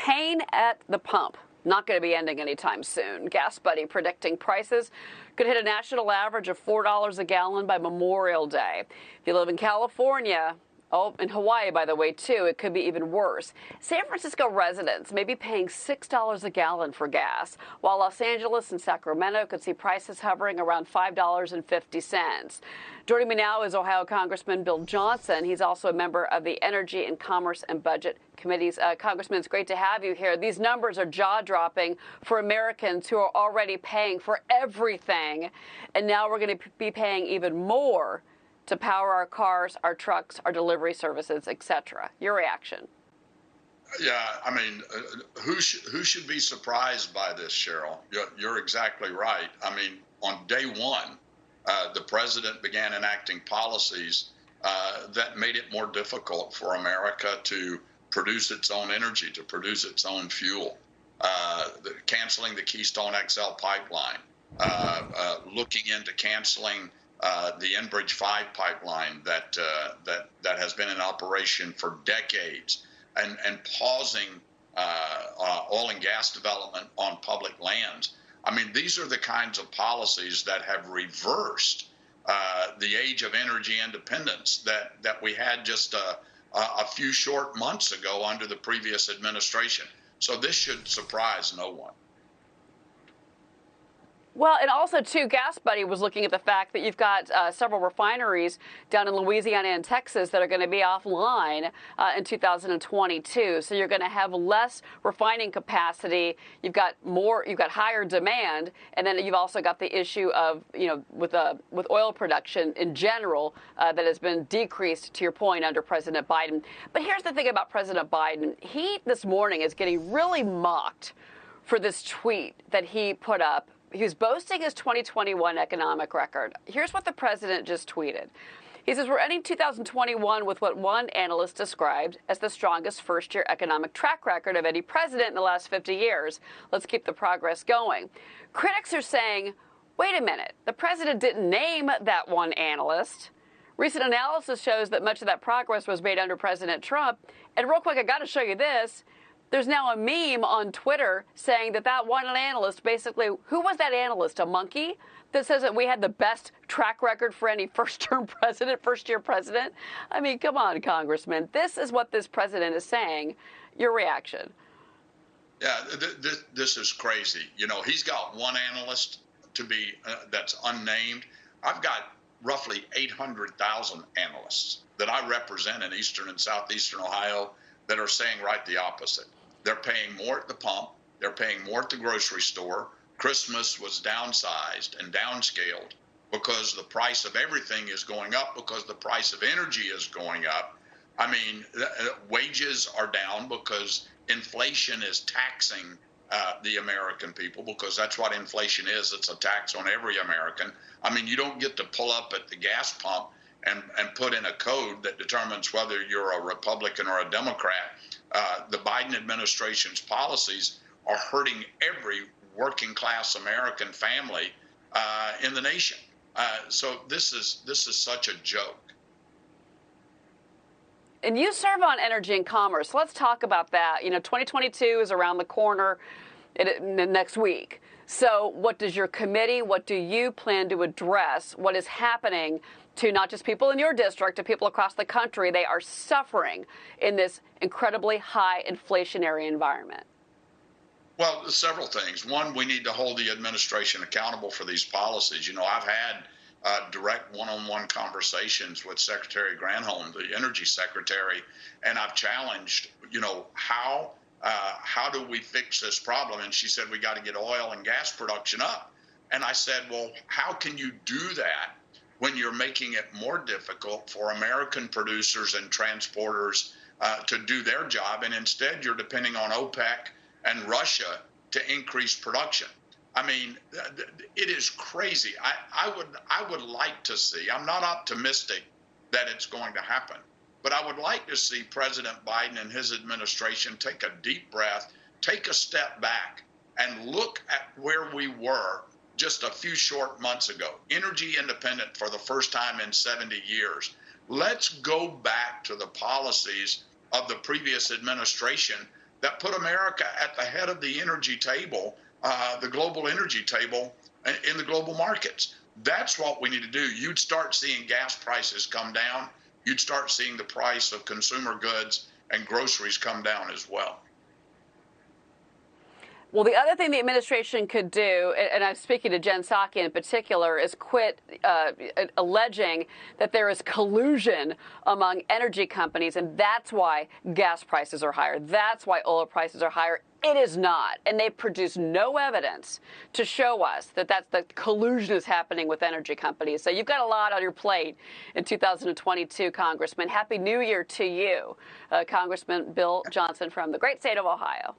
pain at the pump not going to be ending anytime soon. Gas Buddy predicting prices could hit a national average of $4 a gallon by Memorial Day. If you live in California, in Hawaii, by the way, too, it could be even worse. San Francisco residents may be paying $6 a gallon for gas, while Los Angeles and Sacramento could see prices hovering around $5.50. Joining me now is Ohio Congressman Bill Johnson. He's also a member of the Energy and Commerce and Budget Committees. Congressman, it's great to have you here. These numbers are jaw-dropping for Americans who are already paying for everything, and now we're going to be paying even more to power our cars, our trucks, our delivery services, etc. Your reaction? Yeah, I mean, who should be surprised by this, Cheryl? You're exactly right. I mean, on day one, the president began enacting policies that made it more difficult for America to produce its own energy, to produce its own fuel, canceling the Keystone XL pipeline, looking into canceling the Enbridge 5 pipeline that has been in operation for decades, and pausing oil and gas development on public lands. I mean, these are the kinds of policies that have reversed the age of energy independence that we had just a few short months ago under the previous administration. So this should surprise no one. Well, and also, too, Gas Buddy was looking at the fact that you've got several refineries down in Louisiana and Texas that are going to be offline in 2022. So you're going to have less refining capacity. You've got higher demand, and then you've also got the issue of, with oil production in general that has been decreased, to your point, under President Biden. But here's the thing about President Biden. He, this morning, is getting really mocked for this tweet that he put up. He was boasting his 2021 economic record. Here's what the president just tweeted. He says, we're ending 2021 with what one analyst described as the strongest first-year economic track record of any president in the last 50 years. Let's keep the progress going. Critics are saying, wait a minute, the president didn't name that one analyst. Recent analysis shows that much of that progress was made under President Trump. And real quick, I got to show you this. There's now a meme on Twitter saying that one analyst, basically, who was that analyst, a monkey, that says that we had the best track record for any first-year president? I mean, come on, Congressman. This is what this president is saying. Your reaction? Yeah, this is crazy. He's got one analyst that's unnamed. I've got roughly 800,000 analysts that I represent in eastern and southeastern Ohio that are saying right the opposite. They're paying more at the pump. They're paying more at the grocery store. Christmas was downsized and downscaled because the price of everything is going up, because the price of energy is going up. I mean, wages are down because inflation is taxing the American people, because that's what inflation is. It's a tax on every American. I mean, you don't get to pull up at the gas pump and put in a code that determines whether you're a Republican or a Democrat. The Biden administration's policies are hurting every working class American family in the nation. So this is such a joke. And you serve on Energy and Commerce. Let's talk about that. 2022 is around the corner next week. So what does your committee, what do you plan to address? What is happening to not just people in your district, to people across the country? They are suffering in this incredibly high inflationary environment. Well, several things. One, we need to hold the administration accountable for these policies. I've had direct one-on-one conversations with Secretary Granholm, the Energy Secretary, and I've challenged, how do we fix this problem? And she said, we got to get oil and gas production up. And I said, well, how can you do that when you're making it more difficult for American producers and transporters to do their job, and instead you're depending on OPEC and Russia to increase production? I mean, it is crazy. I would like to see, I'm not optimistic that it's going to happen, but I would like to see President Biden and his administration take a deep breath, take a step back, and look at where we were just a few short months ago. Energy independent for the first time in 70 years. Let's go back to the policies of the previous administration that put America at the head of the energy table, the global energy table in the global markets. That's what we need to do. You'd start seeing gas prices come down. You'd start seeing the price of consumer goods and groceries come down as well. Well, the other thing the administration could do, and I'm speaking to Jen Psaki in particular, is quit alleging that there is collusion among energy companies, and that's why gas prices are higher. That's why oil prices are higher. It is not, and they produce no evidence to show us that the collusion is happening with energy companies. So you've got a lot on your plate in 2022, Congressman. Happy New Year to you, Congressman Bill Johnson from the great state of Ohio.